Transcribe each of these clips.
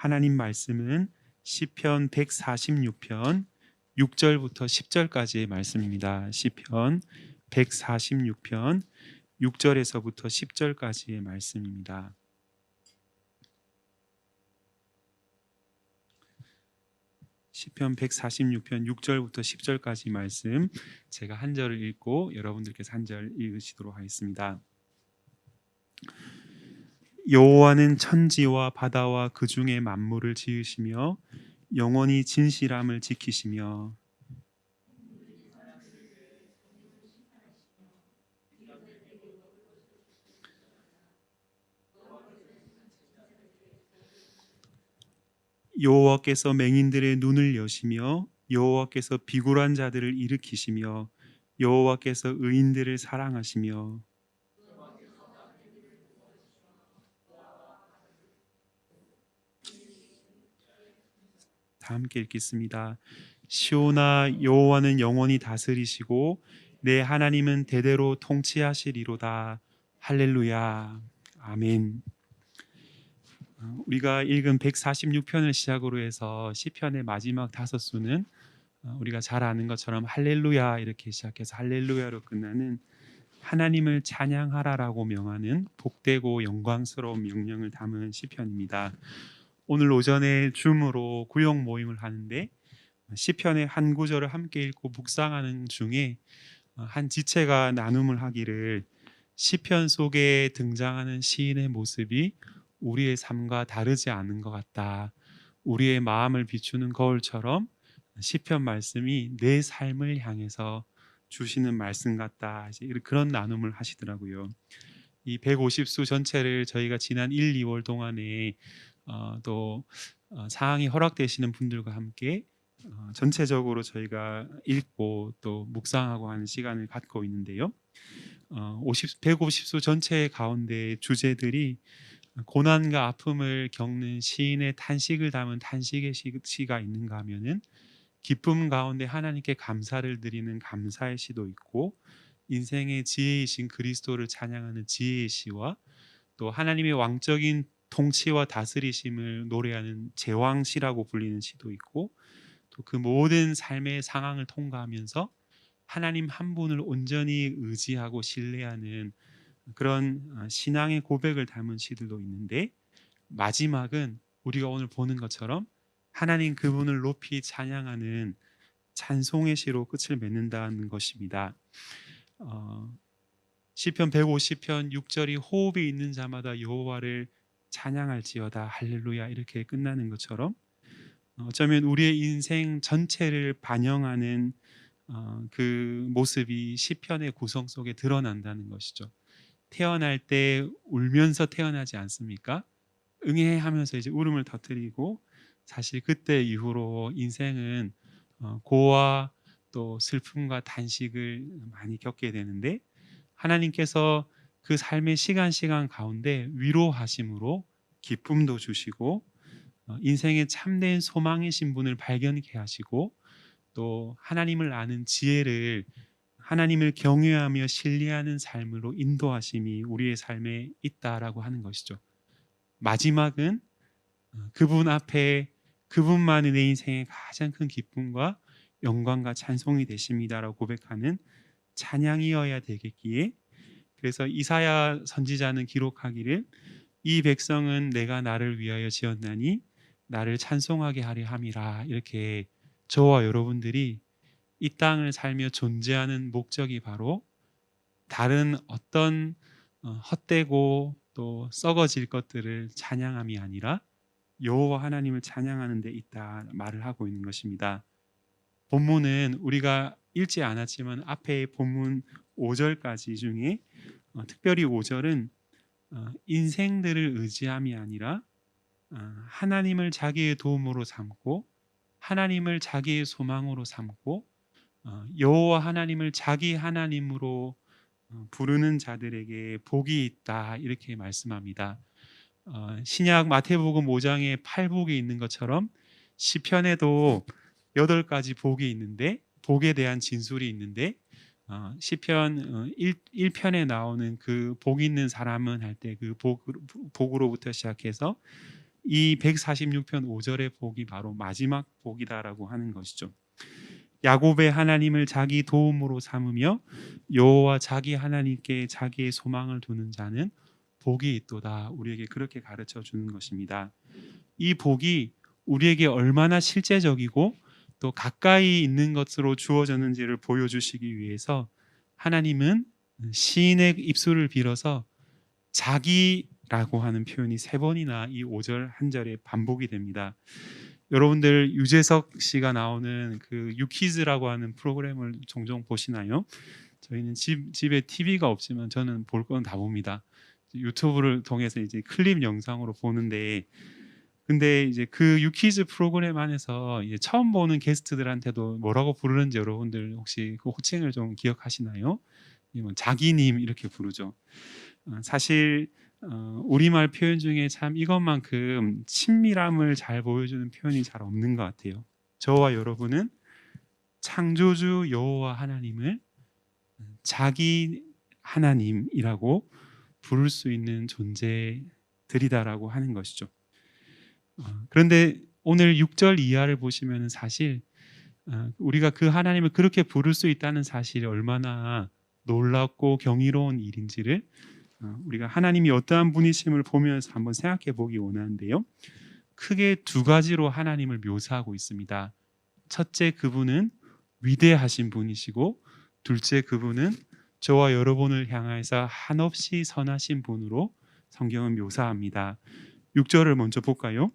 하나님 말씀은 시편 146편 6절부터 10절까지의 말씀입니다. 시편 146편 6절에서부터 10절까지의 말씀입니다. 시편 146편 6절부터 10절까지 말씀, 제가 한 절을 읽고 여러분들께서 한 절 읽으시도록 하겠습니다. 여호와는 천지와 바다와 그 중에 만물을 지으시며 영원히 진실함을 지키시며 여호와께서 맹인들의 눈을 여시며 여호와께서 비굴한 자들을 일으키시며 여호와께서 의인들을 사랑하시며. 다 함께 읽겠습니다. 시온아, 여호와는 영원히 다스리시고 내 하나님은 대대로 통치하시리로다. 할렐루야. 아멘. 우리가 읽은 146편을 시작으로 해서 시편의 마지막 5수는 우리가 잘 아는 것처럼 할렐루야 이렇게 시작해서 할렐루야로 끝나는 하나님을 찬양하라라고 명하는 복되고 영광스러운 명령을 담은 시편입니다. 오늘 오전에 줌으로 구역 모임을 하는데 시편의 한 구절을 함께 읽고 묵상하는 중에 한 지체가 나눔을 하기를, 시편 속에 등장하는 시인의 모습이 우리의 삶과 다르지 않은 것 같다. 우리의 마음을 비추는 거울처럼 시편 말씀이 내 삶을 향해서 주시는 말씀 같다. 그런 나눔을 하시더라고요. 이 150수 전체를 저희가 지난 1, 2월 동안에 또 상황이 허락되시는 분들과 함께 전체적으로 저희가 읽고 또 묵상하고 하는 시간을 갖고 있는데요. 150수 전체 가운데 주제들이 고난과 아픔을 겪는 시인의 탄식을 담은 탄식의 시가 있는가 하면은 기쁨 가운데 하나님께 감사를 드리는 감사의 시도 있고, 인생의 지혜이신 그리스도를 찬양하는 지혜의 시와 또 하나님의 왕적인 통치와 다스리심을 노래하는 제왕시라고 불리는 시도 있고, 또 그 모든 삶의 상황을 통과하면서 하나님 한 분을 온전히 의지하고 신뢰하는 그런 신앙의 고백을 담은 시들도 있는데, 마지막은 우리가 오늘 보는 것처럼 하나님 그분을 높이 찬양하는 찬송의 시로 끝을 맺는다는 것입니다. 시편 150편 6절이 호흡이 있는 자마다 여호와를 찬양할지어다 할렐루야 이렇게 끝나는 것처럼 어쩌면 우리의 인생 전체를 반영하는 그 모습이 시편의 구성 속에 드러난다는 것이죠. 태어날 때 울면서 태어나지 않습니까? 응애 하면서 이제 울음을 터뜨리고, 사실 그때 이후로 인생은 고와 또 슬픔과 단식을 많이 겪게 되는데, 하나님께서 그 삶의 시간 가운데 위로하심으로 기쁨도 주시고 인생의 참된 소망이신 분을 발견케 하시고, 또 하나님을 아는 지혜를, 하나님을 경외하며 신뢰하는 삶으로 인도하심이 우리의 삶에 있다라고 하는 것이죠. 마지막은 그분 앞에 그분만이 내 인생의 가장 큰 기쁨과 영광과 찬송이 되십니다라고 고백하는 찬양이어야 되겠기에, 그래서 이사야 선지자는 기록하기를 이 백성은 내가 나를 위하여 지었나니 나를 찬송하게 하려 함이라. 이렇게 저와 여러분들이 이 땅을 살며 존재하는 목적이 바로 다른 어떤 헛되고 또 썩어질 것들을 찬양함이 아니라 여호와 하나님을 찬양하는 데 있다 말을 하고 있는 것입니다. 본문은 우리가 읽지 않았지만 앞에 본문 5절까지 중에 특별히 5절은 인생들을 의지함이 아니라 하나님을 자기의 도움으로 삼고 하나님을 자기의 소망으로 삼고 여호와 하나님을 자기 하나님으로 부르는 자들에게 복이 있다 이렇게 말씀합니다. 신약 마태복음 5장에 8복이 있는 것처럼 시편에도 8가지 복이 있는데, 복에 대한 진술이 있는데 시편 1편에 나오는 그 복 있는 사람은 할 때 그 복으로부터 시작해서 이 146편 5절의 복이 바로 마지막 복이다라고 하는 것이죠. 야곱의 하나님을 자기 도움으로 삼으며 여호와 자기 하나님께 자기의 소망을 두는 자는 복이 있도다. 우리에게 그렇게 가르쳐 주는 것입니다. 이 복이 우리에게 얼마나 실제적이고 또 가까이 있는 것으로 주어졌는지를 보여주시기 위해서 하나님은 시인의 입술을 빌어서 자기라고 하는 표현이 3번이나 이 5절 한 절에 반복이 됩니다. 여러분들 유재석 씨가 나오는 그 유키즈라고 하는 프로그램을 종종 보시나요? 저희는 집에 TV가 없지만 저는 볼 건 다 봅니다. 유튜브를 통해서 이제 클립 영상으로 보는데, 근데 이제 그 유키즈 프로그램 안에서 이제 처음 보는 게스트들한테도 뭐라고 부르는지 여러분들 혹시 그 호칭을 좀 기억하시나요? 자기님 이렇게 부르죠. 사실 우리말 표현 중에 참 이것만큼 친밀함을 잘 보여주는 표현이 잘 없는 것 같아요. 저와 여러분은 창조주 여호와 하나님을 자기 하나님이라고 부를 수 있는 존재들이다라고 하는 것이죠. 그런데 오늘 6절 이하를 보시면 사실 우리가 그 하나님을 그렇게 부를 수 있다는 사실이 얼마나 놀랍고 경이로운 일인지를 우리가 하나님이 어떠한 분이심을 보면서 한번 생각해 보기 원하는데요. 크게 2가지로 하나님을 묘사하고 있습니다. 첫째, 그분은 위대하신 분이시고, 둘째, 그분은 저와 여러분을 향해서 한없이 선하신 분으로 성경은 묘사합니다. 6절을 먼저 볼까요?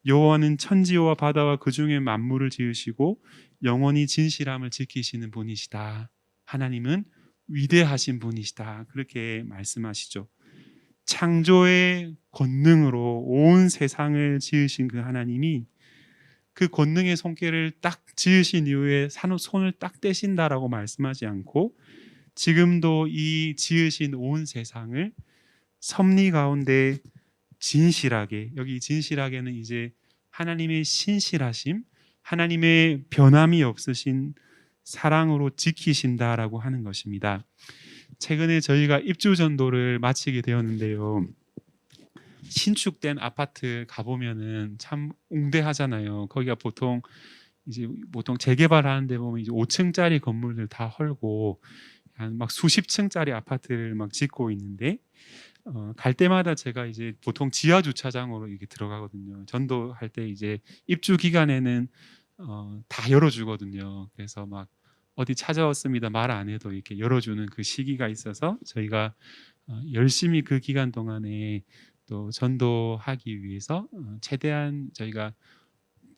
여호와는 천지와 바다와 그 중에 만물을 지으시고 영원히 진실함을 지키시는 분이시다. 하나님은 위대하신 분이시다. 그렇게 말씀하시죠. 창조의 권능으로 온 세상을 지으신 그 하나님이 그 권능의 손길을 딱 지으신 이후에 손을 딱 떼신다라고 말씀하지 않고 지금도 이 지으신 온 세상을 섭리 가운데 진실하게, 여기 진실하게는 이제 하나님의 신실하심, 하나님의 변함이 없으신 사랑으로 지키신다라고 하는 것입니다. 최근에 저희가 입주 전도를 마치게 되었는데요. 신축된 아파트 가보면은 참 웅대하잖아요. 거기가 보통 재개발하는 데 보면 이제 5층짜리 건물들 다 헐고 한 막 수십 층짜리 아파트를 막 짓고 있는데 갈 때마다 제가 이제 보통 지하 주차장으로 이렇게 들어가거든요. 전도할 때 이제 입주 기간에는 다 열어주거든요. 그래서 막 어디 찾아왔습니다 말 안 해도 이렇게 열어주는 그 시기가 있어서 저희가 열심히 그 기간 동안에 또 전도하기 위해서 최대한 저희가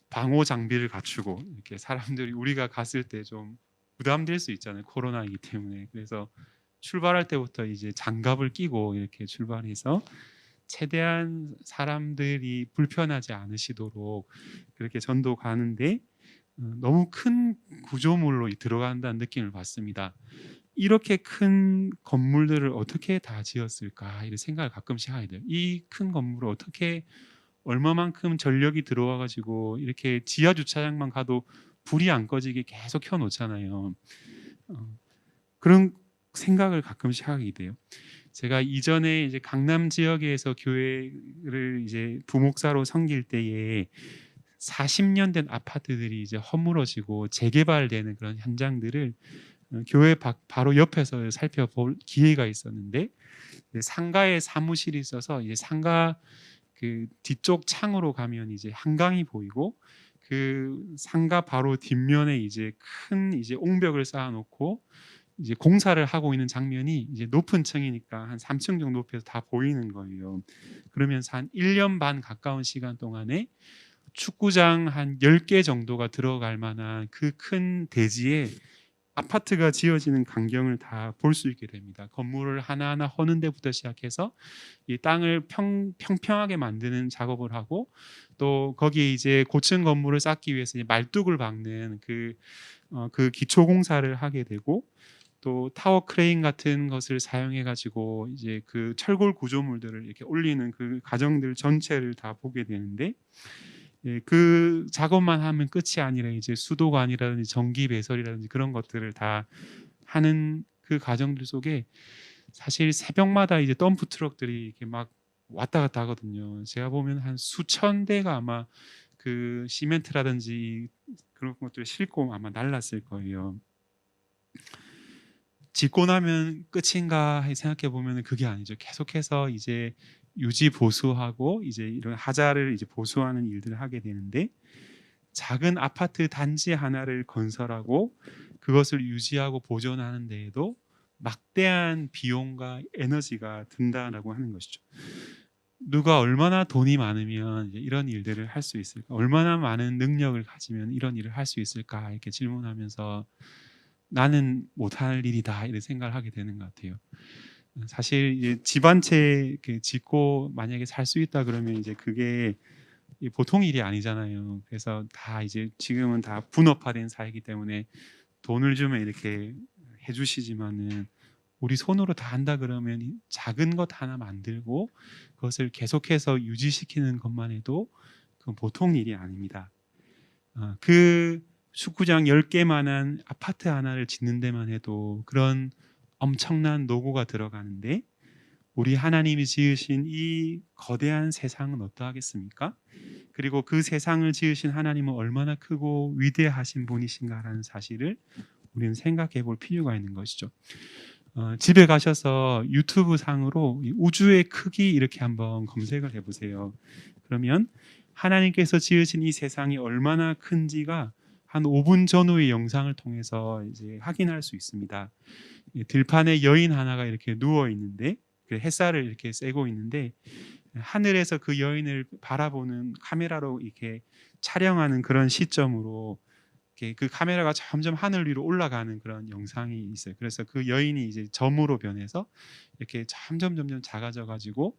방호 장비를 갖추고 이렇게 사람들이 우리가 갔을 때 좀 부담될 수 있잖아요. 코로나이기 때문에. 그래서 출발할 때부터 이제 장갑을 끼고 이렇게 출발해서 최대한 사람들이 불편하지 않으시도록 그렇게 전도 가는데 너무 큰 구조물로 들어간다는 느낌을 받습니다. 이렇게 큰 건물들을 어떻게 다 지었을까 이런 생각을 가끔씩 하게 돼요. 이 큰 건물을 어떻게 얼마만큼 전력이 들어와 가지고 이렇게 지하 주차장만 가도 불이 안 꺼지게 계속 켜 놓잖아요. 그런 생각을 가끔씩 하게 돼요. 제가 이전에 이제 강남 지역에서 교회를 이제 부목사로 섬길 때에 40년 된 아파트들이 이제 허물어지고 재개발되는 그런 현장들을 교회 바로 옆에서 살펴볼 기회가 있었는데 상가에 사무실이 있어서 이제 상가 그 뒤쪽 창으로 가면 이제 한강이 보이고 그 상가 바로 뒷면에 이제 큰 이제 옹벽을 쌓아놓고 이제 공사를 하고 있는 장면이 이제 높은 층이니까 한 3층 정도 높이에서 다 보이는 거예요. 그러면서 한 1년 반 가까운 시간 동안에 축구장 한 10개 정도가 들어갈 만한 그 큰 대지에 아파트가 지어지는 광경을 다 볼 수 있게 됩니다. 건물을 하나하나 허는 데부터 시작해서 이 땅을 평평하게 만드는 작업을 하고 또 거기에 이제 고층 건물을 쌓기 위해서 이제 말뚝을 박는 그 기초 공사를 하게 되고 또 타워 크레인 같은 것을 사용해 가지고 이제 그 철골 구조물들을 이렇게 올리는 그 과정들 전체를 다 보게 되는데 그 작업만 하면 끝이 아니라 이제 수도관이라든지 전기 배설이라든지 그런 것들을 다 하는 그 과정들 속에 사실 새벽마다 이제 덤프 트럭들이 이렇게 막 왔다 갔다 하거든요. 제가 보면 한 수천 대가 아마 그 시멘트라든지 그런 것들을 싣고 아마 날랐을 거예요. 짓고 나면 끝인가 생각해 보면 그게 아니죠. 계속해서 이제 유지 보수하고 이제 이런 하자를 이제 보수하는 일들을 하게 되는데, 작은 아파트 단지 하나를 건설하고 그것을 유지하고 보존하는 데에도 막대한 비용과 에너지가 든다라고 하는 것이죠. 누가 얼마나 돈이 많으면 이제 이런 일들을 할 수 있을까? 얼마나 많은 능력을 가지면 이런 일을 할 수 있을까? 이렇게 질문하면서 나는 못할 일이다 이런 생각을 하게 되는 것 같아요. 사실 이제 집 한 채 이렇게 짓고 만약에 살 수 있다 그러면 이제 그게 보통 일이 아니잖아요. 그래서 다 이제 지금은 다 분업화된 사회이기 때문에 돈을 주면 이렇게 해주시지만은, 우리 손으로 다 한다 그러면 작은 것 하나 만들고 그것을 계속해서 유지시키는 것만 해도 그건 보통 일이 아닙니다. 그 축구장 10개만한 아파트 하나를 짓는 데만 해도 그런 엄청난 노고가 들어가는데, 우리 하나님이 지으신 이 거대한 세상은 어떠하겠습니까? 그리고 그 세상을 지으신 하나님은 얼마나 크고 위대하신 분이신가라는 사실을 우리는 생각해 볼 필요가 있는 것이죠. 집에 가셔서 유튜브 상으로 우주의 크기 이렇게 한번 검색을 해보세요. 그러면 하나님께서 지으신 이 세상이 얼마나 큰지가 한 5분 전후의 영상을 통해서 이제 확인할 수 있습니다. 들판에 여인 하나가 이렇게 누워 있는데, 햇살을 이렇게 쐬고 있는데, 하늘에서 그 여인을 바라보는 카메라로 이렇게 촬영하는 그런 시점으로 이렇게 그 카메라가 점점 하늘 위로 올라가는 그런 영상이 있어요. 그래서 그 여인이 이제 점으로 변해서 이렇게 점점 작아져 가지고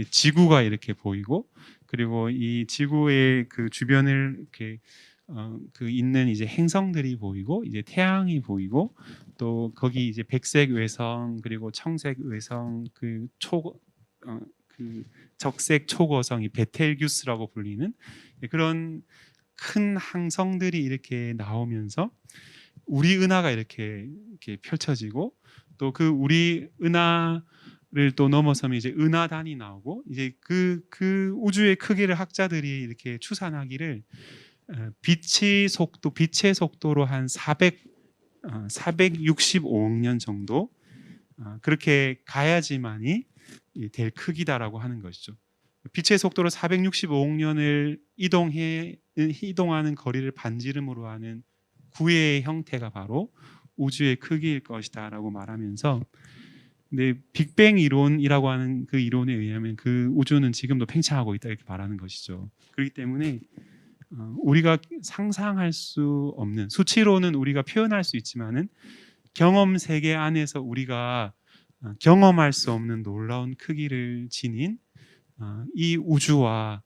지구가 이렇게 보이고, 그리고 이 지구의 그 주변을 이렇게 그 있는 이제 행성들이 보이고, 이제 태양이 보이고, 또 거기 이제 백색 외성 그리고 청색 외성 그 적색 초고성이 베텔기우스라고 불리는 그런 큰 항성들이 이렇게 나오면서 우리 은하가 이렇게 펼쳐지고, 또 그 우리 은하를 또 넘어서면 이제 은하단이 나오고, 이제 그 우주의 크기를 학자들이 이렇게 추산하기를 빛의 속도로 한 465억 년 정도 그렇게 가야지만이 될 크기다라고 하는 것이죠. 빛의 속도로 465억 년을 이동하는 거리를 반지름으로 하는 구의 형태가 바로 우주의 크기일 것이다라고 말하면서, 근데 빅뱅 이론이라고 하는 그 이론에 의하면 그 우주는 지금도 팽창하고 있다 이렇게 말하는 것이죠. 그렇기 때문에 우리가 상상할 수 없는, 수치로는 우리가 표현할 수 있지만은 경험 세계 안에서 우리가 경험할 수 없는 놀라운 크기를 지닌 이 우주와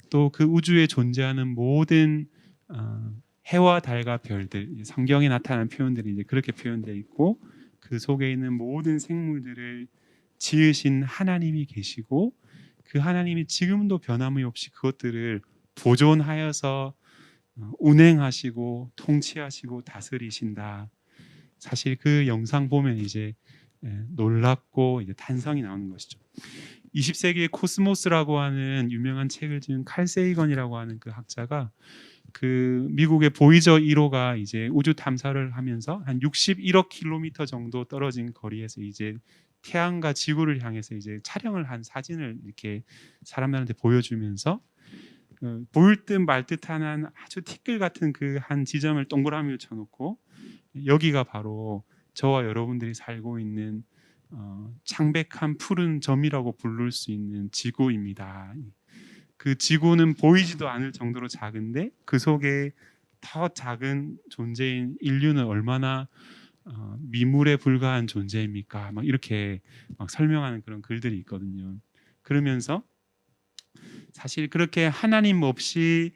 또 그 우주에 존재하는 모든 해와 달과 별들, 성경에 나타나는 표현들이 이제 그렇게 표현되어 있고, 그 속에 있는 모든 생물들을 지으신 하나님이 계시고, 그 하나님이 지금도 변함이 없이 그것들을 보존하여서 운행하시고 통치하시고 다스리신다. 사실 그 영상 보면 이제 놀랍고 이제 탄성이 나오는 것이죠. 20세기의 코스모스라고 하는 유명한 책을 지은 칼 세이건이라고 하는 그 학자가 그 미국의 보이저 1호가 이제 우주 탐사를 하면서 한 61억 킬로미터 정도 떨어진 거리에서 이제 태양과 지구를 향해서 이제 촬영을 한 사진을 이렇게 사람들한테 보여주면서 보일 듯 말 듯한 아주 티끌 같은 그 한 지점을 동그라미로 쳐놓고, 여기가 바로 저와 여러분들이 살고 있는 창백한 푸른 점이라고 부를 수 있는 지구입니다. 그 지구는 보이지도 않을 정도로 작은데 그 속에 더 작은 존재인 인류는 얼마나 미물에 불과한 존재입니까? 막 이렇게 막 설명하는 그런 글들이 있거든요. 그러면서 사실 그렇게 하나님 없이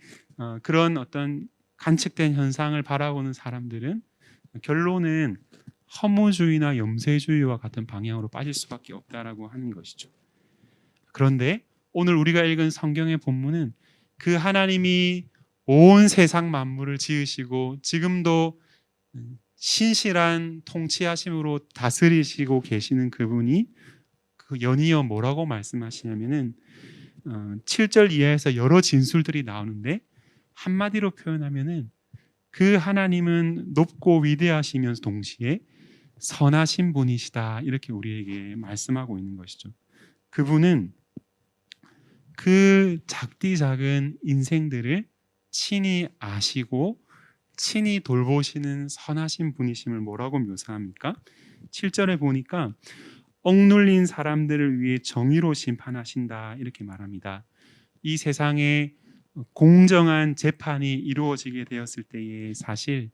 그런 어떤 관측된 현상을 바라보는 사람들은 결론은 허무주의나 염세주의와 같은 방향으로 빠질 수밖에 없다라고 하는 것이죠. 그런데 오늘 우리가 읽은 성경의 본문은 그 하나님이 온 세상 만물을 지으시고 지금도 신실한 통치하심으로 다스리시고 계시는 그분이 그 연이어 뭐라고 말씀하시냐면은 7절 이하에서 여러 진술들이 나오는데 한마디로 표현하면은 그 하나님은 높고 위대하시면서 동시에 선하신 분이시다, 이렇게 우리에게 말씀하고 있는 것이죠. 그분은 그 작디 작은 인생들을 친히 아시고 친히 돌보시는 선하신 분이심을 뭐라고 묘사합니까? 7절에 보니까 억눌린 사람들을 위해 정의로 심판하신다, 이렇게 말합니다. 이 세상에 공정한 재판이 이루어지게 되었을 때에 사실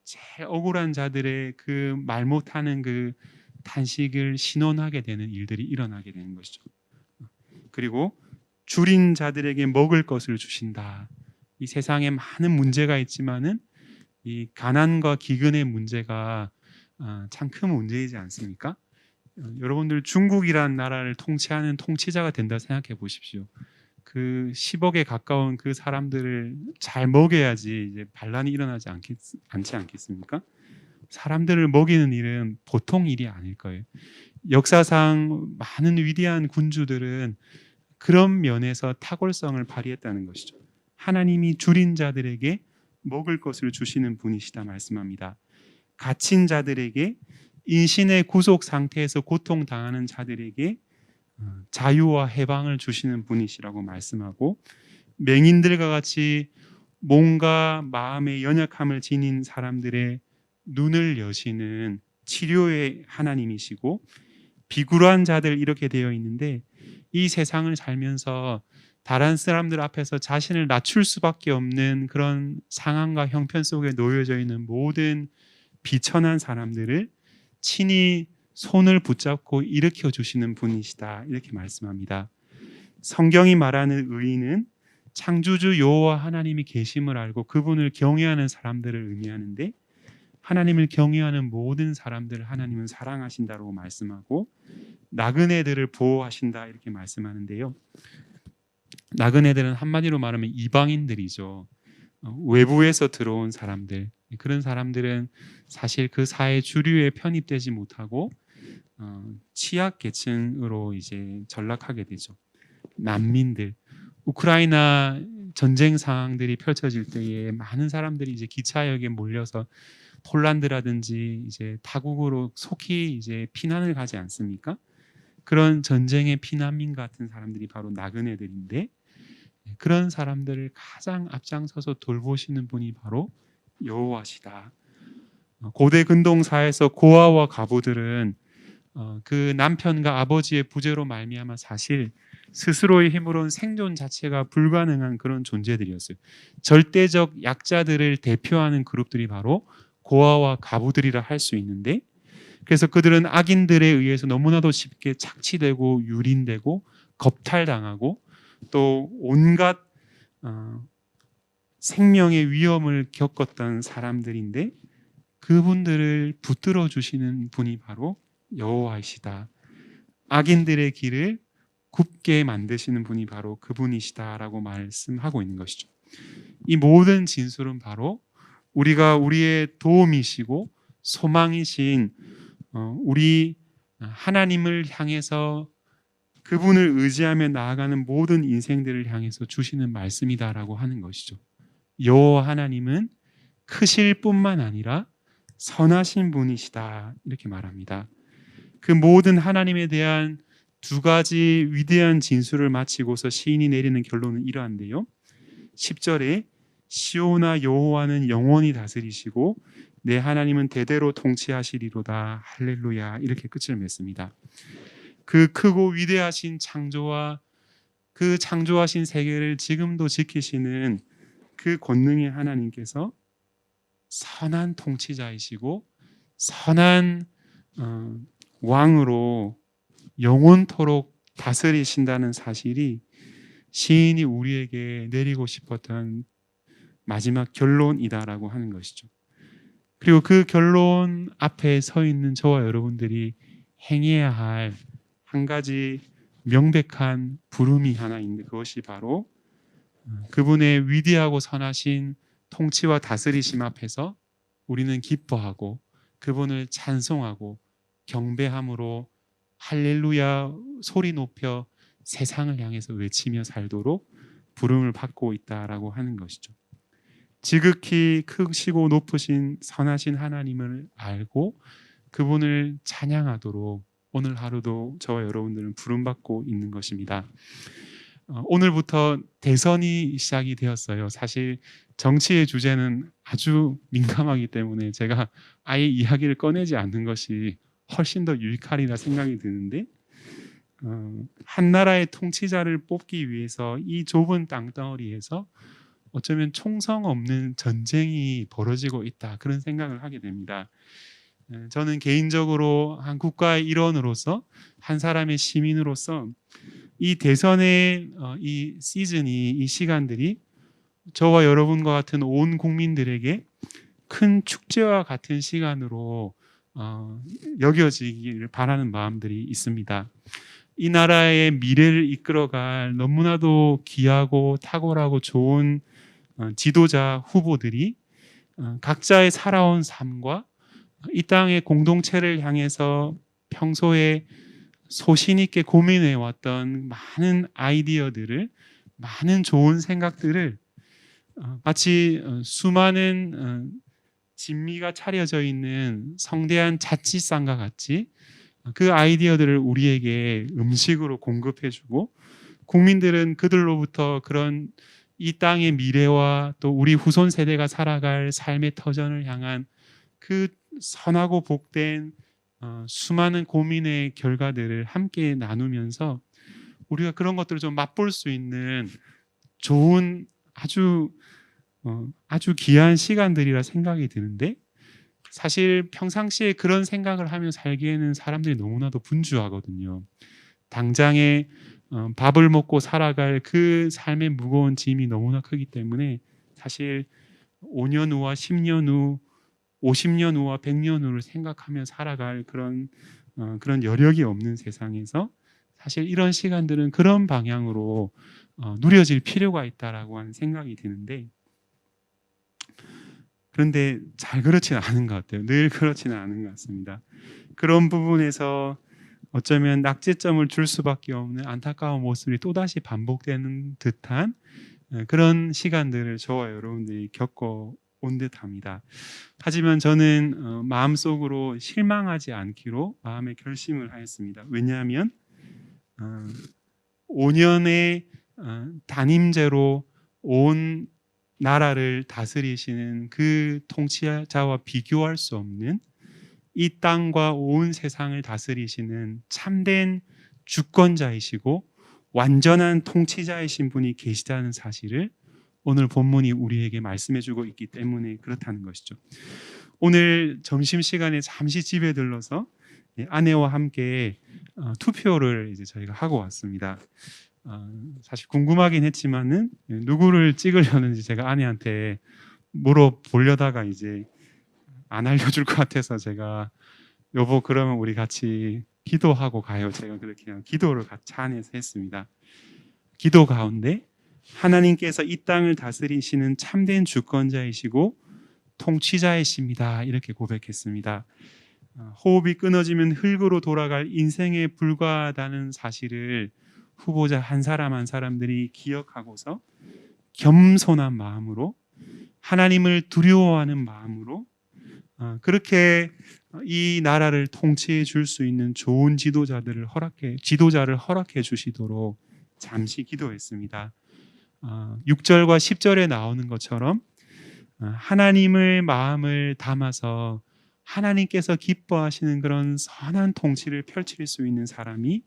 제일 억울한 자들의 그 말 못하는 그 탄식을 신원하게 되는 일들이 일어나게 되는 것이죠. 그리고 줄인 자들에게 먹을 것을 주신다. 이 세상에 많은 문제가 있지만은 이 가난과 기근의 문제가 참 큰 문제이지 않습니까? 여러분들 중국이란 나라를 통치하는 통치자가 된다 생각해 보십시오. 그 10억에 가까운 그 사람들을 잘 먹여야지 이제 반란이 일어나지 않지 않겠습니까? 사람들을 먹이는 일은 보통 일이 아닐 거예요. 역사상 많은 위대한 군주들은 그런 면에서 탁월성을 발휘했다는 것이죠. 하나님이 줄인 자들에게 먹을 것을 주시는 분이시다 말씀합니다. 갇힌 자들에게, 인신의 구속 상태에서 고통당하는 자들에게 자유와 해방을 주시는 분이시라고 말씀하고, 맹인들과 같이 몸과 마음의 연약함을 지닌 사람들의 눈을 여시는 치료의 하나님이시고, 비굴한 자들 이렇게 되어 있는데 이 세상을 살면서 다른 사람들 앞에서 자신을 낮출 수밖에 없는 그런 상황과 형편 속에 놓여져 있는 모든 비천한 사람들을 친히 손을 붙잡고 일으켜 주시는 분이시다, 이렇게 말씀합니다. 성경이 말하는 의인은 창조주 여호와 하나님이 계심을 알고 그분을 경외하는 사람들을 의미하는데, 하나님을 경외하는 모든 사람들을 하나님은 사랑하신다고 말씀하고 나그네들을 보호하신다, 이렇게 말씀하는데요. 나그네들은 한마디로 말하면 이방인들이죠. 외부에서 들어온 사람들, 그런 사람들은 사실 그 사회 주류에 편입되지 못하고 취약 계층으로 이제 전락하게 되죠. 난민들, 우크라이나 전쟁 상황들이 펼쳐질 때에 많은 사람들이 이제 기차역에 몰려서 폴란드라든지 이제 타국으로 속히 이제 피난을 가지 않습니까? 그런 전쟁의 피난민 같은 사람들이 바로 나그네들인데, 그런 사람들을 가장 앞장서서 돌보시는 분이 바로 여호와시다. 고대 근동사에서 고아와 과부들은 그 남편과 아버지의 부재로 말미암아 사실 스스로의 힘으로는 생존 자체가 불가능한 그런 존재들이었어요. 절대적 약자들을 대표하는 그룹들이 바로 고아와 과부들이라 할 수 있는데, 그래서 그들은 악인들에 의해서 너무나도 쉽게 착취되고 유린되고 겁탈당하고 또 온갖 생명의 위험을 겪었던 사람들인데, 그분들을 붙들어 주시는 분이 바로 여호와이시다. 악인들의 길을 굽게 만드시는 분이 바로 그분이시다라고 말씀하고 있는 것이죠. 이 모든 진술은 바로 우리가 우리의 도움이시고 소망이신 우리 하나님을 향해서 그분을 의지하며 나아가는 모든 인생들을 향해서 주시는 말씀이다라고 하는 것이죠. 여호와 하나님은 크실 뿐만 아니라 선하신 분이시다, 이렇게 말합니다. 그 모든 하나님에 대한 두 가지 위대한 진술을 마치고서 시인이 내리는 결론은 이러한데요. 10절에 시온아 여호와는 영원히 다스리시고 내 하나님은 대대로 통치하시리로다 할렐루야, 이렇게 끝을 맺습니다. 그 크고 위대하신 창조와 그 창조하신 세계를 지금도 지키시는 그 권능의 하나님께서 선한 통치자이시고 선한 왕으로 영원토록 다스리신다는 사실이 시인이 우리에게 내리고 싶었던 마지막 결론이다라고 하는 것이죠. 그리고 그 결론 앞에 서 있는 저와 여러분들이 행해야 할 한 가지 명백한 부름이 하나 있는데, 그것이 바로 그분의 위대하고 선하신 통치와 다스리심 앞에서 우리는 기뻐하고 그분을 찬송하고 경배함으로 할렐루야 소리 높여 세상을 향해서 외치며 살도록 부름을 받고 있다라고 하는 것이죠. 지극히 크시고 높으신 선하신 하나님을 알고 그분을 찬양하도록 오늘 하루도 저와 여러분들은 부름받고 있는 것입니다. 오늘부터 대선이 시작이 되었어요. 사실 정치의 주제는 아주 민감하기 때문에 제가 아예 이야기를 꺼내지 않는 것이 훨씬 더 유익하리라 생각이 드는데, 한 나라의 통치자를 뽑기 위해서 이 좁은 땅덩어리에서 어쩌면 총성 없는 전쟁이 벌어지고 있다, 그런 생각을 하게 됩니다. 저는 개인적으로 한 국가의 일원으로서, 한 사람의 시민으로서 이 대선의 이 시즌이, 이 시간들이 저와 여러분과 같은 온 국민들에게 큰 축제와 같은 시간으로 여겨지기를 바라는 마음들이 있습니다. 이 나라의 미래를 이끌어갈 너무나도 귀하고 탁월하고 좋은 지도자 후보들이 각자의 살아온 삶과 이 땅의 공동체를 향해서 평소에 소신 있게 고민해 왔던 많은 아이디어들을, 많은 좋은 생각들을 마치 수많은 진미가 차려져 있는 성대한 자취상과 같이 그 아이디어들을 우리에게 음식으로 공급해주고, 국민들은 그들로부터 그런 이 땅의 미래와 또 우리 후손 세대가 살아갈 삶의 터전을 향한 그 선하고 복된 수많은 고민의 결과들을 함께 나누면서 우리가 그런 것들을 좀 맛볼 수 있는 좋은 아주 귀한 시간들이라 생각이 드는데, 사실 평상시에 그런 생각을 하며 살기에는 사람들이 너무나도 분주하거든요. 당장에 밥을 먹고 살아갈 그 삶의 무거운 짐이 너무나 크기 때문에 사실 5년 후와 10년 후, 50년 후와 100년 후를 생각하며 살아갈 그런 여력이 없는 세상에서 사실 이런 시간들은 그런 방향으로 누려질 필요가 있다라고 하는 생각이 드는데, 그런데 잘 그렇지는 않은 것 같아요. 늘 그렇지는 않은 것 같습니다. 그런 부분에서 어쩌면 낙제점을 줄 수밖에 없는 안타까운 모습이 또다시 반복되는 듯한 그런 시간들을 저와 여러분들이 겪어 온 듯합니다. 하지만 저는 마음속으로 실망하지 않기로 마음의 결심을 하였습니다. 왜냐하면 5년의 단임제로 온 나라를 다스리시는 그 통치자와 비교할 수 없는, 이 땅과 온 세상을 다스리시는 참된 주권자이시고 완전한 통치자이신 분이 계시다는 사실을 오늘 본문이 우리에게 말씀해주고 있기 때문에 그렇다는 것이죠. 오늘 점심시간에 잠시 집에 들러서 아내와 함께 투표를 이제 저희가 하고 왔습니다. 사실 궁금하긴 했지만은 누구를 찍으려는지 제가 아내한테 물어보려다가 이제 안 알려줄 것 같아서 제가 여보 그러면 우리 같이 기도하고 가요. 제가 그렇게 그냥 기도를 같이 안에서 했습니다. 기도 가운데 하나님께서 이 땅을 다스리시는 참된 주권자이시고 통치자이십니다, 이렇게 고백했습니다. 호흡이 끊어지면 흙으로 돌아갈 인생에 불과하다는 사실을 후보자 한 사람 한 사람들이 기억하고서 겸손한 마음으로, 하나님을 두려워하는 마음으로 그렇게 이 나라를 통치해 줄 수 있는 좋은 지도자를 허락해 주시도록 잠시 기도했습니다. 6절과 10절에 나오는 것처럼 하나님의 마음을 담아서 하나님께서 기뻐하시는 그런 선한 통치를 펼칠 수 있는 사람이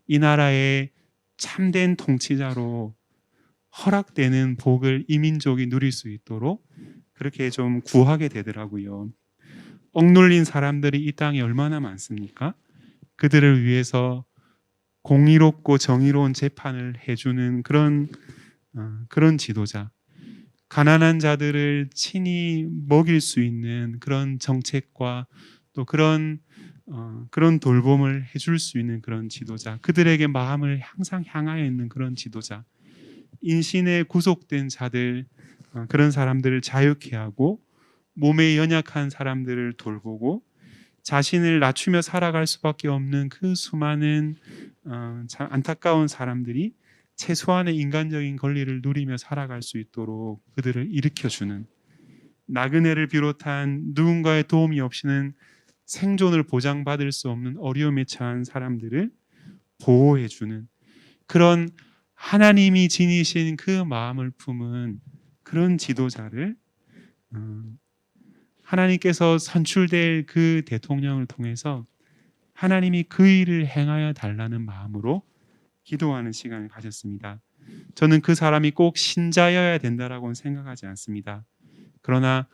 이 나라의 참된 통치자로 허락되는 복을 이 민족이 누릴 수 있도록 그렇게 좀 구하게 되더라고요. 억눌린 사람들이 이 땅에 얼마나 많습니까? 그들을 위해서 공의롭고 정의로운 재판을 해주는 그런 지도자, 가난한 자들을 친히 먹일 수 있는 그런 정책과 또 그런 돌봄을 해줄 수 있는 그런 지도자, 그들에게 마음을 항상 향하여 있는 그런 지도자, 인신에 구속된 자들, 그런 사람들을 자유케 하고 몸에 연약한 사람들을 돌보고 자신을 낮추며 살아갈 수밖에 없는 그 수많은 참 안타까운 사람들이 최소한의 인간적인 권리를 누리며 살아갈 수 있도록 그들을 일으켜주는, 나그네를 비롯한 누군가의 도움이 없이는 생존을 보장받을 수 없는 어려움에 처한 사람들을 보호해주는 그런 하나님이 지니신 그 마음을 품은 그런 지도자를 하나님께서 선출될 그 대통령을 통해서 하나님이 그 일을 행하여 달라는 마음으로 기도하는 시간을 가졌습니다. 저는 그 사람이 꼭 신자여야 된다라고는 생각하지 않습니다. 그러나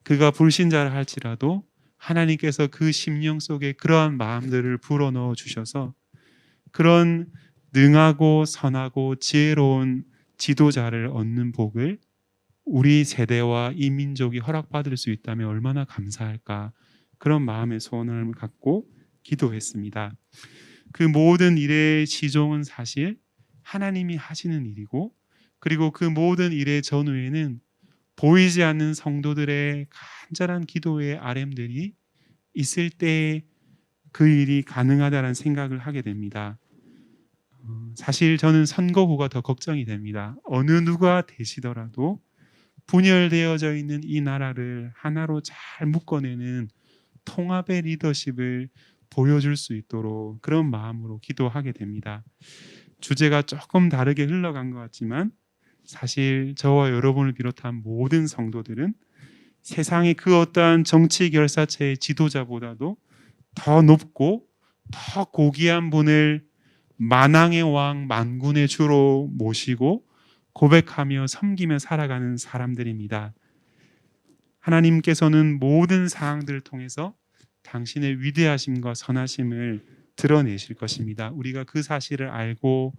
그가 불신자를 할지라도 하나님께서 그 심령 속에 그러한 마음들을 불어넣어 주셔서 그런 능하고 선하고 지혜로운 지도자를 얻는 복을 우리 세대와 이 민족이 허락받을 수 있다면 얼마나 감사할까, 그런 마음의 소원을 갖고 기도했습니다. 그 모든 일의 시종은 사실 하나님이 하시는 일이고, 그리고 그 모든 일의 전후에는 보이지 않는 성도들의 간절한 기도의 RM들이 있을 때 그 일이 가능하다는 생각을 하게 됩니다. 사실 저는 선거구가 더 걱정이 됩니다. 어느 누가 되시더라도 분열되어져 있는 이 나라를 하나로 잘 묶어내는 통합의 리더십을 보여줄 수 있도록 그런 마음으로 기도하게 됩니다. 주제가 조금 다르게 흘러간 것 같지만 사실 저와 여러분을 비롯한 모든 성도들은 세상의 그 어떠한 정치 결사체의 지도자보다도 더 높고 더 고귀한 분을 만왕의 왕 만군의 주로 모시고 고백하며 섬기며 살아가는 사람들입니다. 하나님께서는 모든 사항들을 통해서 당신의 위대하심과 선하심을 드러내실 것입니다. 우리가 그 사실을 알고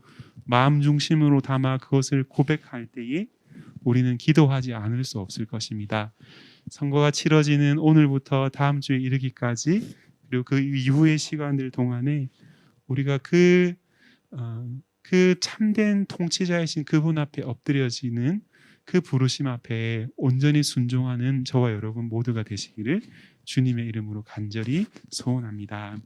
마음 중심으로 담아 그것을 고백할 때에 우리는 기도하지 않을 수 없을 것입니다. 선거가 치러지는 오늘부터 다음 주에 이르기까지, 그리고 그 이후의 시간들 동안에 우리가 그 참된 통치자이신 그분 앞에 엎드려지는 그 부르심 앞에 온전히 순종하는 저와 여러분 모두가 되시기를 주님의 이름으로 간절히 소원합니다.